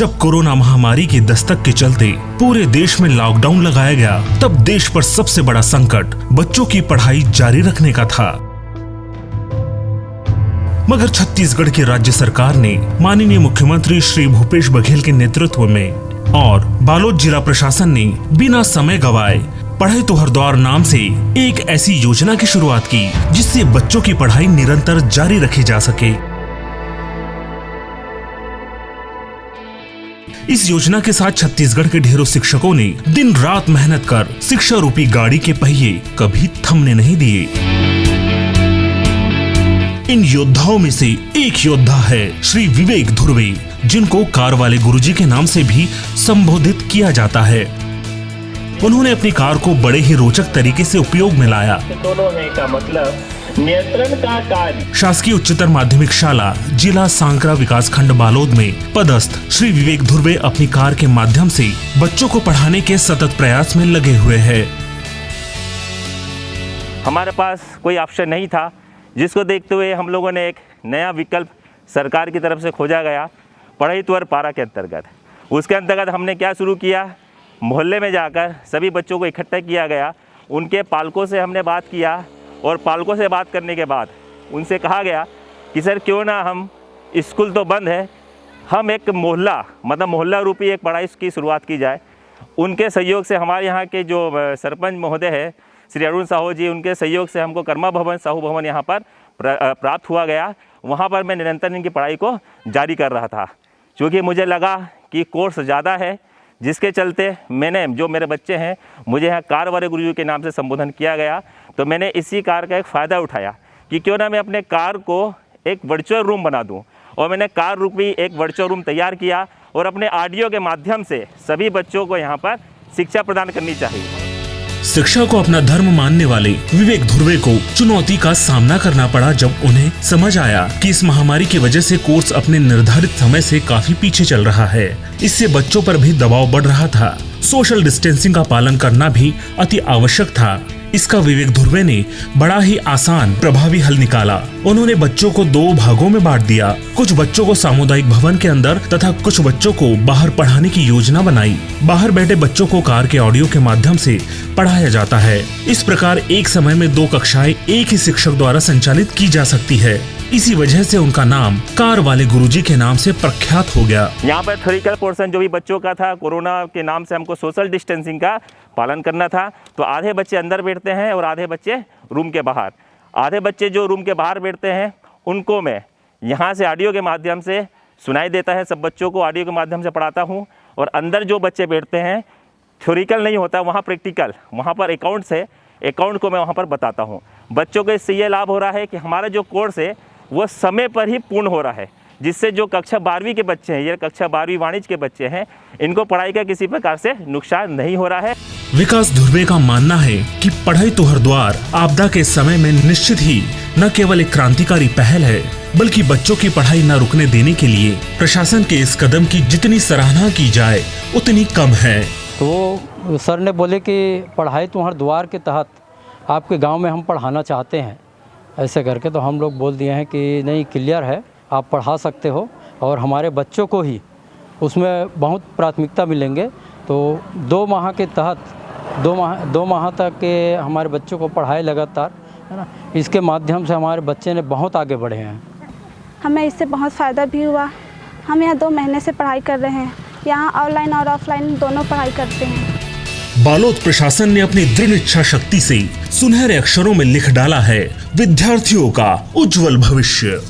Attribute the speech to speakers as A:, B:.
A: जब कोरोना महामारी की दस्तक के चलते पूरे देश में लॉकडाउन लगाया गया, तब देश पर सबसे बड़ा संकट बच्चों की पढ़ाई जारी रखने का था। मगर छत्तीसगढ़ की राज्य सरकार ने माननीय मुख्यमंत्री श्री भूपेश बघेल के नेतृत्व में और बालोद जिला प्रशासन ने बिना समय गवाए पढ़ाई तो हर द्वार नाम से एक ऐसी योजना की शुरुआत की जिससे बच्चों की पढ़ाई निरंतर जारी रखी जा सके। इस योजना के साथ छत्तीसगढ़ के ढेरों शिक्षकों ने दिन रात मेहनत कर शिक्षा रूपी गाड़ी के पहिए कभी थमने नहीं दिए। इन योद्धाओं में से एक योद्धा है श्री विवेक धुर्वे, जिनको कार वाले गुरुजी के नाम से भी संबोधित किया जाता है। उन्होंने अपनी कार को बड़े ही रोचक तरीके से उपयोग में लाया।
B: दोनों है का मतलब नियंत्रण का कार्य।
A: शासकीय उच्चतर माध्यमिक शाला जिला सांकरा विकास खंड बालोद में पदस्थ श्री विवेक धुर्वे अपनी कार के माध्यम से बच्चों को पढ़ाने के सतत प्रयास में लगे हुए हैं।
B: हमारे पास कोई ऑप्शन नहीं था, जिसको देखते हुए हम लोगों ने एक नया विकल्प सरकार की तरफ से खोजा गया, पढ़ाई तुअर पारा के अंतर्गत। उसके अंतर्गत हमने क्या शुरू किया, मोहल्ले में जाकर सभी बच्चों को इकट्ठा किया गया। उनके पालकों से हमने बात किया और पालकों से बात करने के बाद उनसे कहा गया कि सर क्यों ना हम, स्कूल तो बंद है, हम एक मोहल्ला रूपी एक पढ़ाई की शुरुआत की जाए। उनके सहयोग से हमारे यहाँ के जो सरपंच महोदय है श्री अरुण साहू जी, उनके सहयोग से हमको कर्मा भवन साहू भवन यहाँ पर प्राप्त हुआ गया। वहाँ पर मैं निरंतर इनकी पढ़ाई को जारी कर रहा था, क्योंकि मुझे लगा कि कोर्स ज़्यादा है, जिसके चलते मैंने, जो मेरे बच्चे हैं, मुझे यहाँ कार वाले गुरुजी के नाम से संबोधन किया गया, तो मैंने इसी कार का एक फ़ायदा उठाया कि क्यों ना मैं अपने कार को एक वर्चुअल रूम बना दूँ। और मैंने कार रूपी एक वर्चुअल रूम तैयार किया और अपने ऑडियो के माध्यम से सभी बच्चों को यहाँ पर शिक्षा प्रदान करनी चाहिए।
A: शिक्षा को अपना धर्म मानने वाले विवेक धुर्वे को चुनौती का सामना करना पड़ा जब उन्हें समझ आया कि इस महामारी की वजह से कोर्स अपने निर्धारित समय से काफी पीछे चल रहा है। इससे बच्चों पर भी दबाव बढ़ रहा था। सोशल डिस्टेंसिंग का पालन करना भी अति आवश्यक था। इसका विवेक धुर्वे ने बड़ा ही आसान प्रभावी हल निकाला। उन्होंने बच्चों को 2 भागों में बांट दिया। कुछ बच्चों को सामुदायिक भवन के अंदर तथा कुछ बच्चों को बाहर पढ़ाने की योजना बनाई। बाहर बैठे बच्चों को कार के ऑडियो के माध्यम से पढ़ाया जाता है। इस प्रकार एक समय में 2 कक्षाएं एक ही शिक्षक द्वारा संचालित की जा सकती है। इसी वजह से उनका नाम कार वाले गुरुजी के नाम से प्रख्यात हो गया।
B: यहाँ पर थ्योरिकल पोर्शन जो भी बच्चों का था, कोरोना के नाम से हमको सोशल डिस्टेंसिंग का पालन करना था, तो आधे बच्चे अंदर बैठते हैं और आधे बच्चे रूम के बाहर। आधे बच्चे जो रूम के बाहर बैठते हैं उनको मैं यहाँ से ऑडियो के माध्यम से सुनाई देता है, सब बच्चों को ऑडियो के माध्यम से पढ़ाता हूँ। और अंदर जो बच्चे बैठते हैं, थ्योरिकल नहीं होता, वहाँ प्रैक्टिकल, वहाँ पर अकाउंट्स है, अकाउंट को मैं वहाँ पर बताता हूँ। बच्चों को इससे ये लाभ हो रहा है कि हमारा जो कोर्स है वो समय पर ही पूर्ण हो रहा है, जिससे जो कक्षा 12वीं के बच्चे हैं, ये कक्षा 12वीं वाणिज्य के बच्चे हैं, इनको पढ़ाई का किसी प्रकार से नुकसान नहीं हो रहा है।
A: विकास धुर्वे का मानना है कि पढ़ाई तो हर द्वार आपदा के समय में निश्चित ही न केवल एक क्रांतिकारी पहल है, बल्कि बच्चों की पढ़ाई न रुकने देने के लिए प्रशासन के इस कदम की जितनी सराहना की जाए उतनी कम है।
C: तो सर ने बोले कि पढ़ाई तो हर द्वार के तहत आपके गाँव में हम पढ़ाना चाहते हैं, ऐसे करके। तो हम लोग बोल दिए हैं कि नहीं, क्लियर है, आप पढ़ा सकते हो और हमारे बच्चों को ही उसमें बहुत प्राथमिकता मिलेंगे। तो 2 माह के तहत 2 माह तक के हमारे बच्चों को पढ़ाए लगातार, है ना। इसके माध्यम से हमारे बच्चे ने बहुत आगे बढ़े हैं।
D: हमें इससे बहुत फ़ायदा भी हुआ। हम यहाँ 2 महीने से पढ़ाई कर रहे हैं। यहाँ ऑनलाइन और ऑफलाइन दोनों पढ़ाई करते हैं।
A: बालोद प्रशासन ने अपनी दृढ़ इच्छा शक्ति से सुनहरे अक्षरों में लिख डाला है विद्यार्थियों का उज्जवल भविष्य।